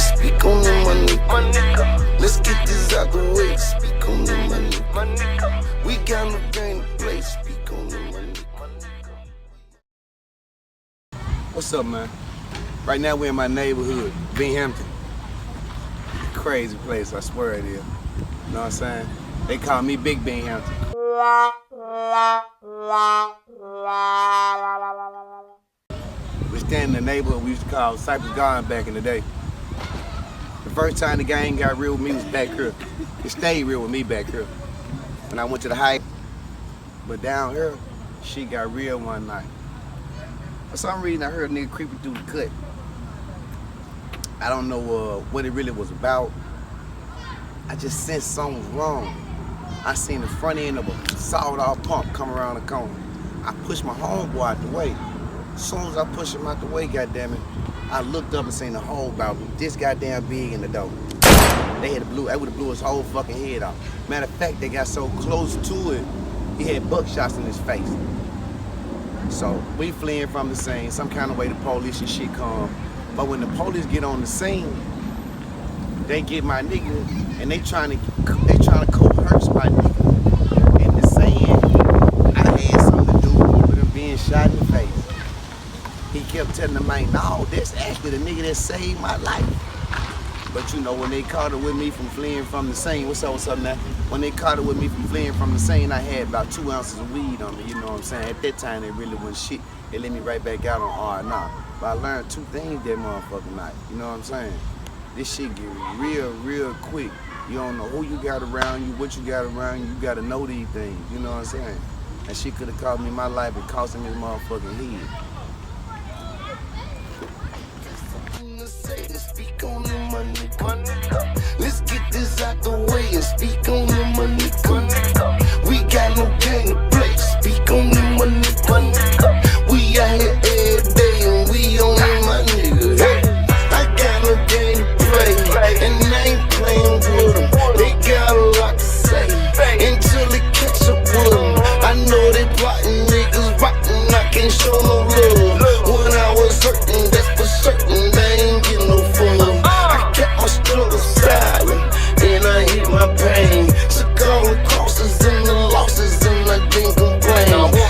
speak on it, my nigga. Let's get this out the way, speak on it, my nigga. We got no game to play, speak on it, my nigga. What's up, man? Right now we're in my neighborhood, Binghamton. Crazy place, I swear it is. You know what I'm saying? They call me Big Binghamton. We stand in the neighborhood we used to call Cypress Garden back in the day. The first time the gang got real with me was back here. It stayed real with me back here. When I went to the height. But down here, shit got real one night. For some reason, I heard a nigga creeping through the cut. I don't know what it really was about. I just sensed something was wrong. I seen the front end of a sawed-off pump come around the corner. I pushed my homeboy out the way. As soon as I pushed him out the way, goddammit, I looked up and seen the hole about this goddamn big in the door. They would've blew his whole fucking head off. Matter of fact, they got so close to it, he had buckshots in his face. So we fleeing from the scene. Some kind of way the police and shit come. But when the police get on the scene, they get my nigga and they trying to coerce my nigga. And they're saying I had something to do with him being shot in the face. He kept telling the man, no, that's actually the nigga that saved my life. But you know, when they caught it with me from fleeing from the scene, what's up now? When they caught it with me from fleeing from the scene, I had about 2 ounces of weed on me, you know what I'm saying? At that time, they really wasn't shit. They let me right back out on R&R. But I learned 2 things that motherfucking night, you know what I'm saying? This shit get real quick. You don't know who you got around you, what you got around you. You gotta know these things, you know what I'm saying? And shit could have cost me my life and cost him his motherfucking head. Speak on it, my nigga. Let's get this out the way and speak on it, my nigga. We got no game to play. Speak on it, my nigga. We out here every day and we on it, my nigga. I got no game to play and I ain't playing with them. They got a lot to say until they catch up with them. I know they plotting, niggas rotting. I can't show no love. When I was hurting, that's for certain. They ain't getting no fun. I kept my struggle silent and I hit my pain. Took all the crosses and the losses and I didn't complain.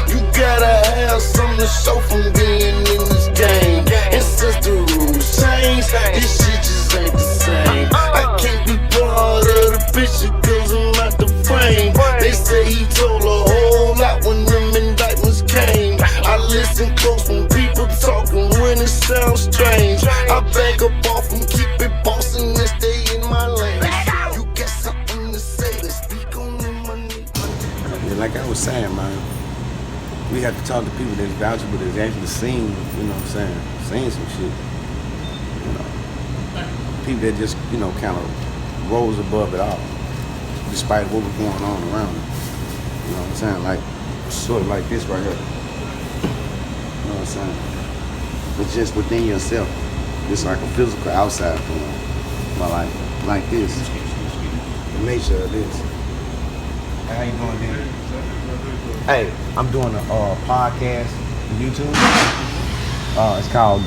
You gotta have something to show from being in this game. And since the rules change, this shit just ain't the same. I can't be part of the picture cause I'm not the frame. They say he told a whole lot when them indictments came. I listen close when people talking when it sounds strange. I back up off and keep it bossing and stay in my lane. You got something to say, let's speak on it, my nigga. Yeah, like I was saying, man, we have to talk to people that's vouchable, that's actually seen, you know what I'm saying, seen some shit. You know, people that just, you know, kind of rose above it all, despite what was going on around them. You know what I'm saying? Like, sort of like this right here. You know what I'm saying? But just within yourself. It's like a physical outside form. But like this. The nature of this. Hey, how you doing, dude? Hey, I'm doing a podcast on YouTube. It's called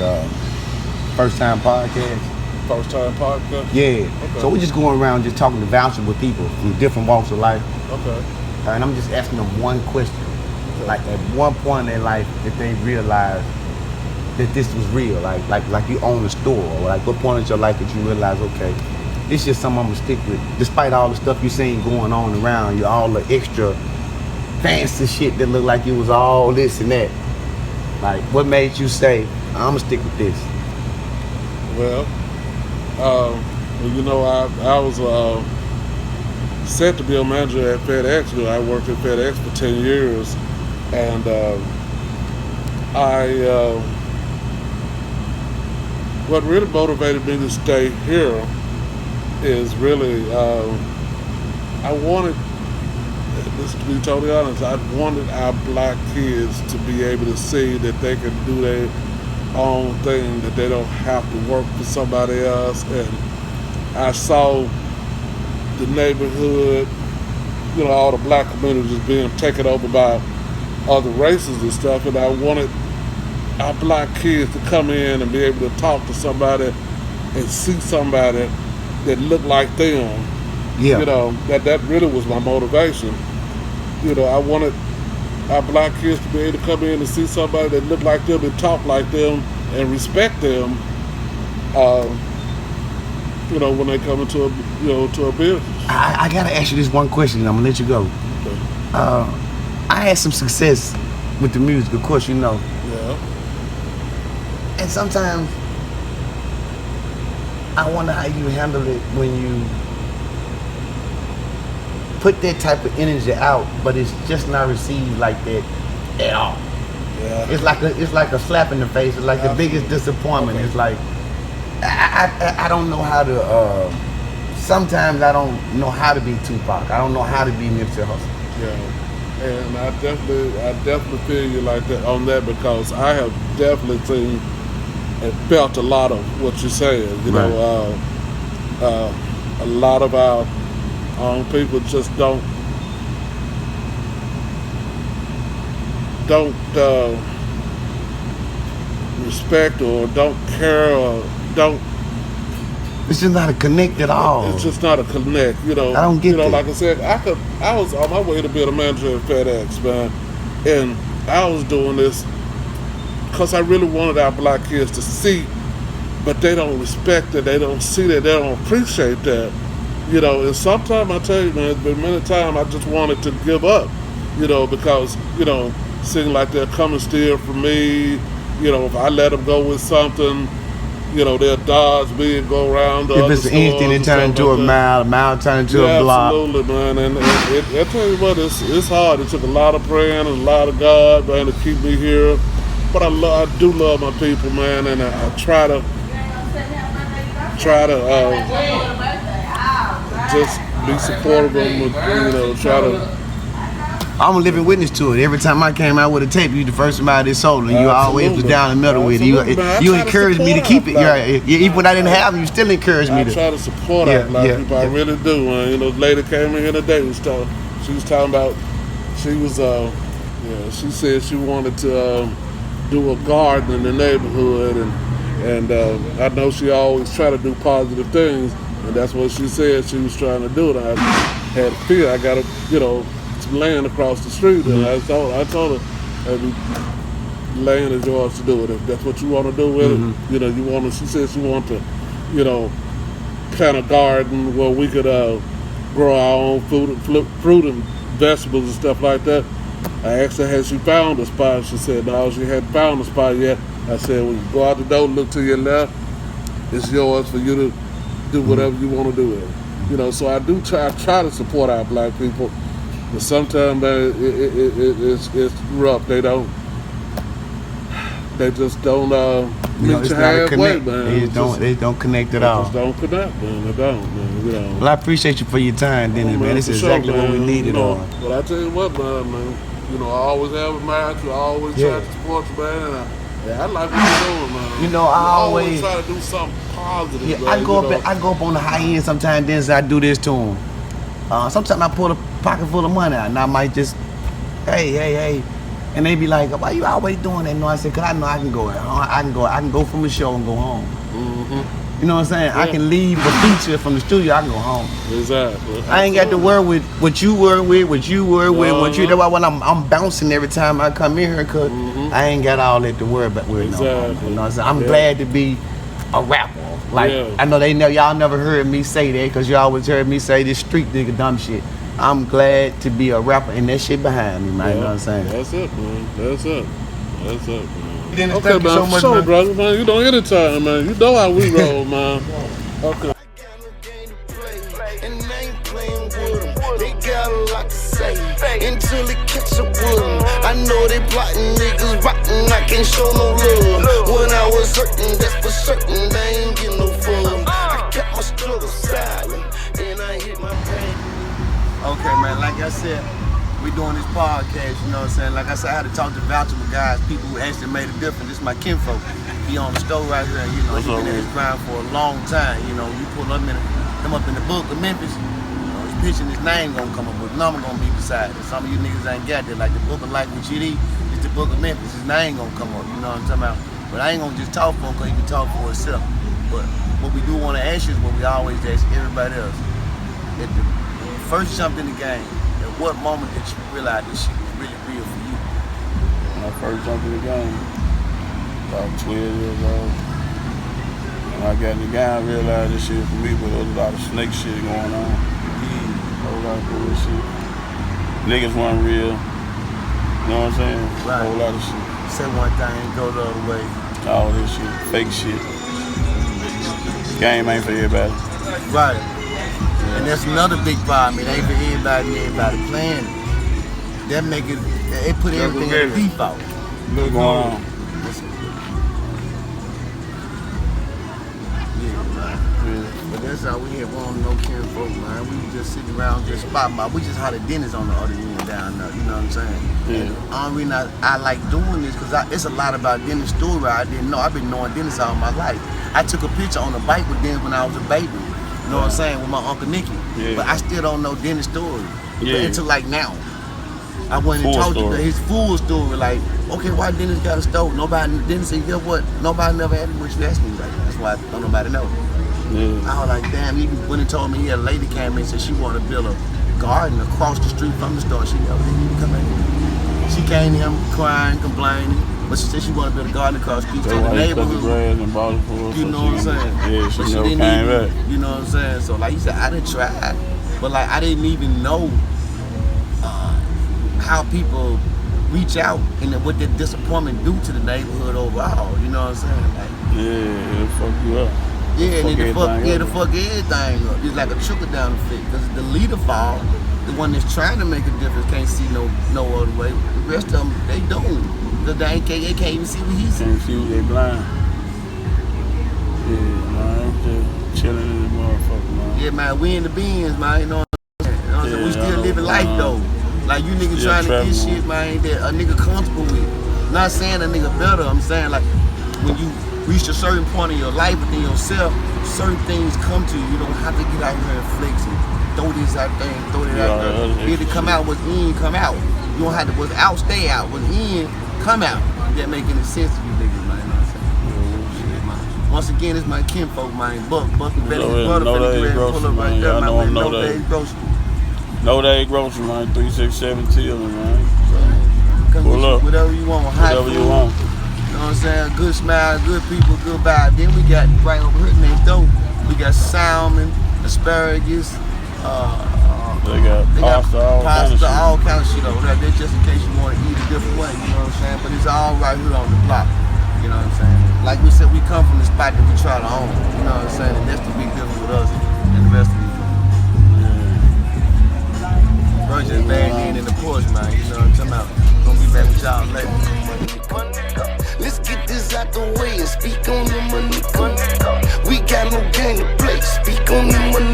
First Time Podcast. First time podcast? Yeah. Okay. So we're just going around just talking to vouching with people from different walks of life. Okay. And I'm just asking them one question. Like at one point in their life that they realized that this was real, like you own a store, or like what point in your life did you realize, okay, this is just something I'm gonna stick with, despite all the stuff you seen going on around you, all the extra fancy shit that looked like it was all this and that. Like, what made you say, I'm gonna stick with this? Well, you know, I was set to be a manager at FedEx. I worked at FedEx for 10 years, and what really motivated me to stay here is really, I wanted, this to be totally honest, I wanted our black kids to be able to see that they can do their own thing, that they don't have to work for somebody else. And I saw the neighborhood, you know, all the black communities being taken over by other races and stuff, and I wanted our black kids to come in and be able to talk to somebody and see somebody that looked like them. Yeah. You know, that really was my motivation. You know, I wanted our black kids to be able to come in and see somebody that looked like them and talk like them and respect them. You know, when they come into to a business. I gotta ask you this one question, and I'm gonna let you go. Okay. I had some success with the music, of course, you know. Yeah. And sometimes I wonder how you handle it when you put that type of energy out, but it's just not received like that at all. Yeah. It's like a slap in the face. It's like the biggest disappointment. Okay. It's like I don't know how to. Sometimes I don't know how to be Tupac. I don't know how to be Nipsey Hussle. Yeah, and I definitely feel you like that on that, because I have definitely seen and felt a lot of what you're saying. You know, a lot of our people just don't respect or don't care or don't. It's just not a connect at all. It's just not a connect, you know. I don't get that. Like I said, I was on my way to being a manager at FedEx, man, and I was doing this because I really wanted our black kids to see, but they don't respect it, they don't see that, they don't appreciate that, you know. And sometimes I tell you, man, there's been many times I just wanted to give up, you know, because, you know, seeing like they're coming steal from me, you know, if I let them go with something, you know, they'll dodge me and go around the If other it's anything, it stores turn and into stuff a like mile turn into yeah, a block. absolutely, man. And I tell you what, it's hard. It took a lot of praying and a lot of God, man, to keep me here. But I do love my people, man, and I try to just be supportive of them, you know, try to. I'm a living witness to it. Every time I came out with a tape, you the first somebody that sold it. You always was down the middle with it. You encouraged me to keep it. Even when I didn't have it, you still encouraged me to. I try to support our black people. I really do, man. You know, the lady came in here today. She was talking about. She said she wanted to do a garden in the neighborhood, and I know she always try to do positive things, and that's what she said she was trying to do. And I had a fear. I got to, you know, some land across the street, and I told her, land is yours to do it. If that's what you want to do with it, you know, she said she wanted to, you know, plant a garden where we could grow our own fruit and vegetables and stuff like that. I asked her, had she found a spot? She said, no, she hadn't found a spot yet. I said, well, you go out the door, look to your left, it's yours for you to do whatever you want to do with it. You know, so I try to support our black people. But sometimes it's rough. They just don't meet you halfway, man. They don't connect at all. They just don't connect, man. They don't, man. You know. Well, I appreciate you for your time, Denny, man. This is exactly what we needed. You know, but I tell you what, man. You know, I always have a mind to always try to support you, man. I like what you're doing, man. You know, I always try to do something positive. Yeah, man, I go up on the high end sometimes. Then I do this to them. Sometimes I pull a pocket full of money out, and I might just, hey, and they be like, "Why you always doing that?" No, I said, "Cause I know I can go at home. I can go from the show and go home. You know what I'm saying? Yeah. I can leave a feature from the studio. I can go home. Exactly. I ain't got to worry with what you worry with, what you worry with, what you. That's why when I'm bouncing every time I come in here, cause I ain't got all that to worry about with no more. You know what I'm saying? I'm glad to be a rapper. Like I know y'all never heard me say that, cause you always heard me say this street nigga dumb shit. I'm glad to be a rapper and that shit behind me, man. You know what I'm saying? That's it, man. That's it, man. Dennis, okay, thank you so much, sure, man. brother, man. You know, anytime, man. You know how we roll, man. Okay. They got a lot to say until it catch up with them. I know they plotting, niggas rotten, I can't show no love. When I was hurting, that's for certain, they ain't get no fun. I kept my struggle silent, and I hit my pain. Okay, man, like I said, we doing this podcast, you know what I'm saying? Like I said, I had to talk to vouchable guys, people who actually made a difference. This is my kinfolk. He on the stove right here, you know, he been in his grind for a long time. You know, you pull up him up in the book of Memphis, his picture and his name gonna come up, but number gonna be beside it. Some of you niggas ain't got that. Like the book of Life with GD, it's the book of Memphis, his name gonna come up, you know what I'm talking about? But I ain't gonna just talk for him because he can talk for himself. But what we do want to ask you is what we always ask everybody else. At the first jumped in the game, at what moment did you realize this shit was really real for you? When I first jumped in the game, about 12 years old. When I got in the game, I realized this shit for me, but there was a lot of snake shit going on. A whole lot of bullshit. Niggas weren't real. You know what I'm saying? Right. A whole lot of shit. Say one thing, go the other way. All this shit, fake shit. Game ain't for everybody. Right. And that's another big problem. It ain't for everybody playing it. That make it put everything in the default. What's going on? But that's how we had one no care folk, man. We just sitting around just spotting by. We just had a dentist on the other end down there, you know what I'm saying? Yeah. And the only reason I like doing this, because it's a lot about dentist story I didn't know. I've been knowing dentists all my life. I took a picture on a bike with dentists when I was a baby, you know what I'm saying, with my Uncle Nicky. Yeah. But I still don't know dentist story Yeah. until like now. I went and Full told you story. his full story, like, okay, why dentist got a store? Nobody, dentist said, guess what? Nobody never asked me what you asked me, like, that's why don't nobody know. Yeah. I was like, damn, even when he told me he had a lady came in and said she wanted to build a garden across the street from the store. She never didn't even come in. She came to him crying, complaining, but she said she wanted to build a garden across the street. That's So the why he cut the neighborhood, grass and bought it for us. you know what I'm saying? Yeah, she But never didn't came even, back. you know what I'm saying? So like you said, I done tried, but like I didn't even know how people reach out and then what that disappointment do to the neighborhood overall. You know what I'm saying? Like, Yeah, it'll fuck you up. yeah, and then Fuck to fuck everything up. It's like a trickle down effect. Because the leader fall, the one that's trying to make a difference can't see no other way. The rest of them, they don't. Because they can't even see what he sees. Can't see what they blind. Yeah, man, just chilling in the motherfucker, man. Yeah, man, we in the beans, man. You know what I'm saying? You know what I'm saying? We Yeah, still living life, though. Like, you niggas Still trying to traveling, get shit, man, that a nigga comfortable with. Not saying a nigga better. I'm saying, like, when you reach a certain point in your life within yourself, certain things come to you. You don't have to get out here and flex and throw this out there and throw that out there. Either come out, what's in, come out. You don't have to, what's out, stay out. What's in, come out. That make any sense to you niggas, man. You know what I'm saying? Shit, man. Once again, it's my kinfolk, man. Buck and Betty, his brother, No finna Days get ready to pull Grocery, up right man. there, Y'all know man. him, No No Days. Days Grocery. No Day Grocery, man. 367 Tillman, man. Come Pull get up. you whatever you want. Hot Whatever food. you want. You know what I'm saying? Good smile, good people, good vibe. Then we got right over here next door. We got salmon, asparagus. They got pasta, all kind of shit. all kind of shit over there. That's just in case you want to eat a different way. You know what I'm saying? But it's all right here on the block. You know what I'm saying? Like we said, we come from the spot that we try to own. You know what I'm saying? And that's the big difference with us and the rest of these. Bro, just bagged in the Porsche, man. You know what I'm talking about? Gonna be back with y'all later. Let's get this out the way and speak on the money. We got no game to play. Speak on the money.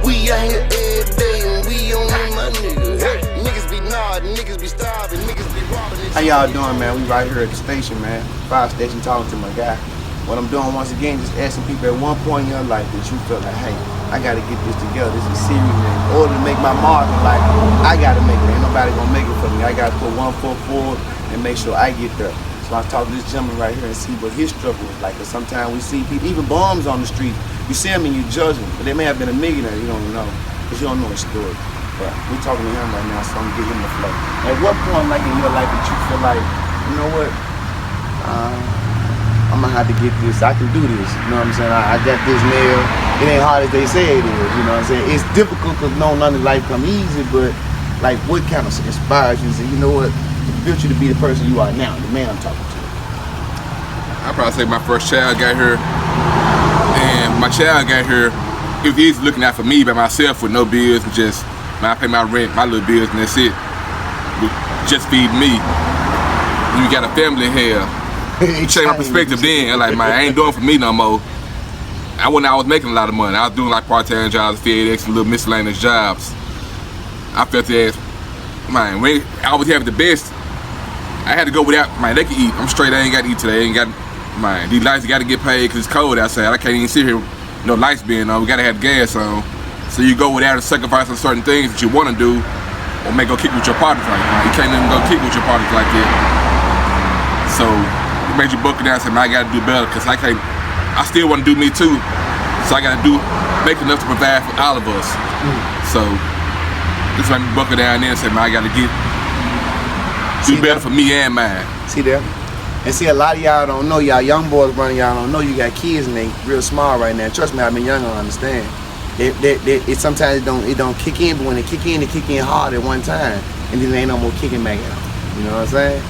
We out here every day and we on the money. Hey, niggas be nodding, niggas be starving, niggas be robbing. How y'all doing, man? We right here at the station, man. Fire station, talking to my guy. What I'm doing once again, just asking people at one point in your life that you feel like, hey, I gotta get this together. This is serious, man. In order to make my mark in life, I gotta make it. Ain't nobody gonna make it for me. I gotta put 1 foot forward and make sure I get there. So I talk to this gentleman right here and see what his struggle is like. Cause sometimes we see people, even bums on the street, you see them and you judge them, but they may have been a millionaire, you don't know, cause you don't know his story. But we talking to him right now, so I'm gonna get him the flow. At what point, like in your life, that you feel like, you know what, I'm gonna have to get this, I can do this, you know what I'm saying? I got this nail, it ain't hard as they say it is, you know what I'm saying? It's difficult cause no, none of life come easy, but like what kind of inspires you to say, you know what, built you to be the person you are now, the man I'm talking to? I'd probably say my first child got here, and my child got here, it was easy looking out for me by myself with no bills, and just, man, I pay my rent, my little bills, and that's it. Just feed me. When you got a family here, it changed my perspective then. Like, man, I ain't doing it for me no more. I was making a lot of money. I was doing like part-time jobs, FedEx, and little miscellaneous jobs. I felt that, man, when I was having the best, I had to go without, man, they can eat. I'm straight, I ain't got to eat today. I ain't got, man, these lights got to get paid because it's cold outside. I can't even sit here, no lights being on. We got to have the gas on. So you go without and sacrifice on certain things that you want to do or may go kick with your partners like that. You can't even go kick with your partners like that. So it made you buckle down and say, man, I got to do better because I can't I still want to do me too. So I gotta make enough to provide for all of us. So this made me buckle down there and say, man, I gotta do better for me and mine. See there? And see, a lot of y'all don't know, y'all young boys running, y'all don't know you got kids and they real small right now. Trust me, I've been young, I understand. It sometimes it don't kick in, but when it kick in hard at one time, and then there ain't no more kicking back out. You know what I'm saying?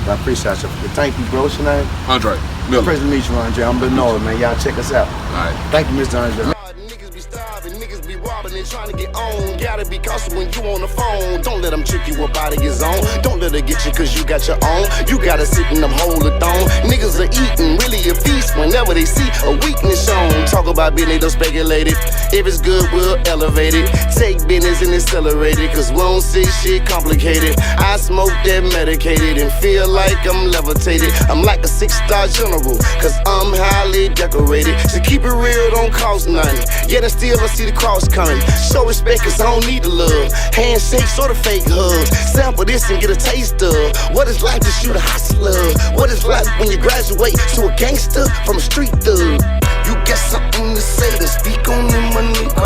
But I appreciate you. Thank you, bro. What's your name? Andre Miller. Pleasure to meet you, Andre. I'm Lil Noid, man. Y'all check us out. All right. Thank you, Mr. Andre. Niggas be starving, niggas be robbing and trying to get on. Gotta be cautious when you on the phone. Don't let them trick you up out of your zone. Don't let her get you cause you got your own. You gotta sit in them hold it on. Niggas are eating, really a feast whenever they see a weakness shown. Talk about being able to speculate it. If it's good, we'll elevate it. Take business and accelerate it, cause we don't see shit complicated. I smoke that medicated and feel like I'm levitated. I'm like a 6-star general, cause I'm highly decorated. So keep it real, don't cost nothing. Yet and still I see the cross coming. Show respect cause I don't need the love. Handshakes or the fake hugs. Sample this and get a taste of what it's like to shoot a hustler. What it's like when you graduate to a gangster from a street thug. You got something to say, then speak on it, my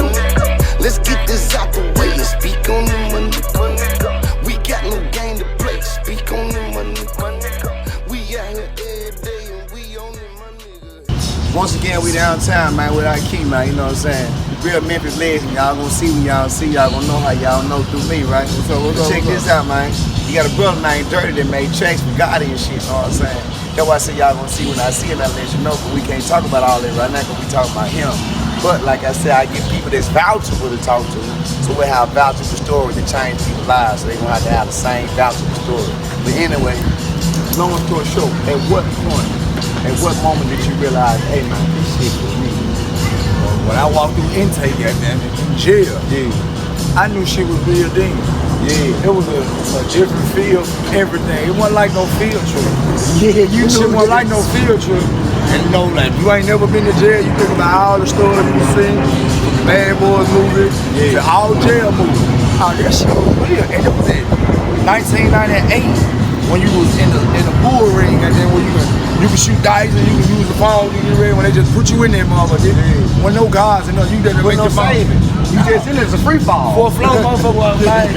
nigga. Let's get this out the way and speak on it, my nigga. We got no game to play, speak on it, my nigga. We out here every day and we on it, my nigga. Once again, we downtown, man, with our key, man, you know what I'm saying? Real Memphis legend, y'all gonna see when y'all see, y'all gonna know how y'all know through me, right? So check this out, man. You got a brother named Dirty that made tracks for Gotti and shit, you know what I'm saying? That's why I say y'all gonna see when I see him, I'll let you know, but we can't talk about all that right now because we talking about him. But like I said, I get people that's vouchable to talk to, so we have vouchable stories that change people's lives, so they gonna have to have the same vouchable story. But anyway, long story short, at what point, at what moment did you realize, hey man, this shit was me? When I walked through intake, goddamn it, in jail, I knew shit was real then. It was a different feel from everything. It wasn't like no field trip. You Shit wasn't like no field trip. And you know, like, you ain't never been to jail, you think about all the stories you seen, from the Bad Boys movie to all jail movies. Oh, that shit was real. And it was in 1998 when you was in the bull ring, and then when you could shoot dice and you could use the phone, you get ready when they just put you in there, motherfucker. When no guards and no, you didn't make the saving. You just in there, it's a free fall. For a flow, motherfucker was like,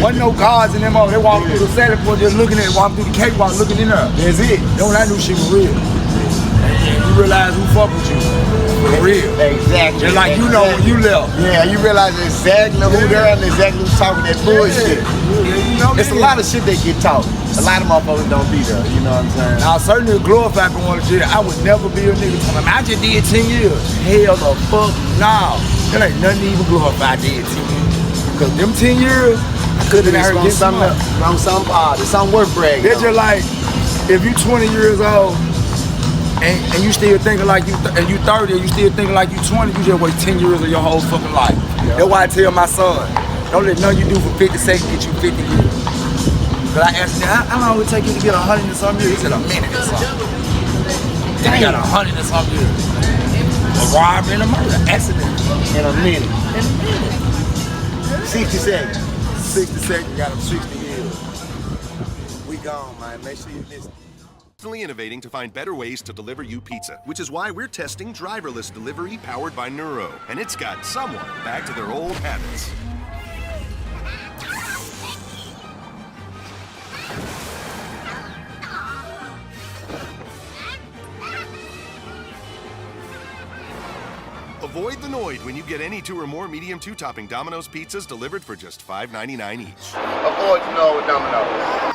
wasn't no guards in them, they walking through the Saturday boy just looking at it, walking through the cakewalk, looking in there. That's it. Then when I knew shit was real. And you realize who fuck with you. For real. Exactly. Just like you know when you left. Yeah, you realize exactly who there and exactly who's talking that bullshit. You know, It's a lot of shit that get taught. A lot of motherfuckers don't be there, you know what I'm saying? Now, certainly glorified going to jail. I would never be a nigga talking about, I just did 10 years. Hell the fuck no. There ain't nothing even glorified I did 10 years. Because them 10 years, I couldn't have heard something on some part. It's something worth bragging. They're just like, if you 20 years old and you still thinking like you, and you 30 and you still thinking like you 20, you just wait 10 years of your whole fucking life. Yeah. That's why I tell my son, don't let nothing you do for 50 seconds get you 50 years. Cause I asked him, how long would it take you to get 100 and some years? He said a minute or something. Then he got 100 and some years. A robbery and a murder, accident. In a minute. In a minute. 60 seconds. 60 seconds, got him 60 years. We gone, man. Make sure you listen. Constantly innovating to find better ways to deliver you pizza, which is why we're testing driverless delivery powered by Neuro, and it's got someone back to their old habits. Avoid the Noid when you get any 2 or more medium 2-topping Domino's pizzas delivered for just $5.99 each. Avoid the Noid with Domino's.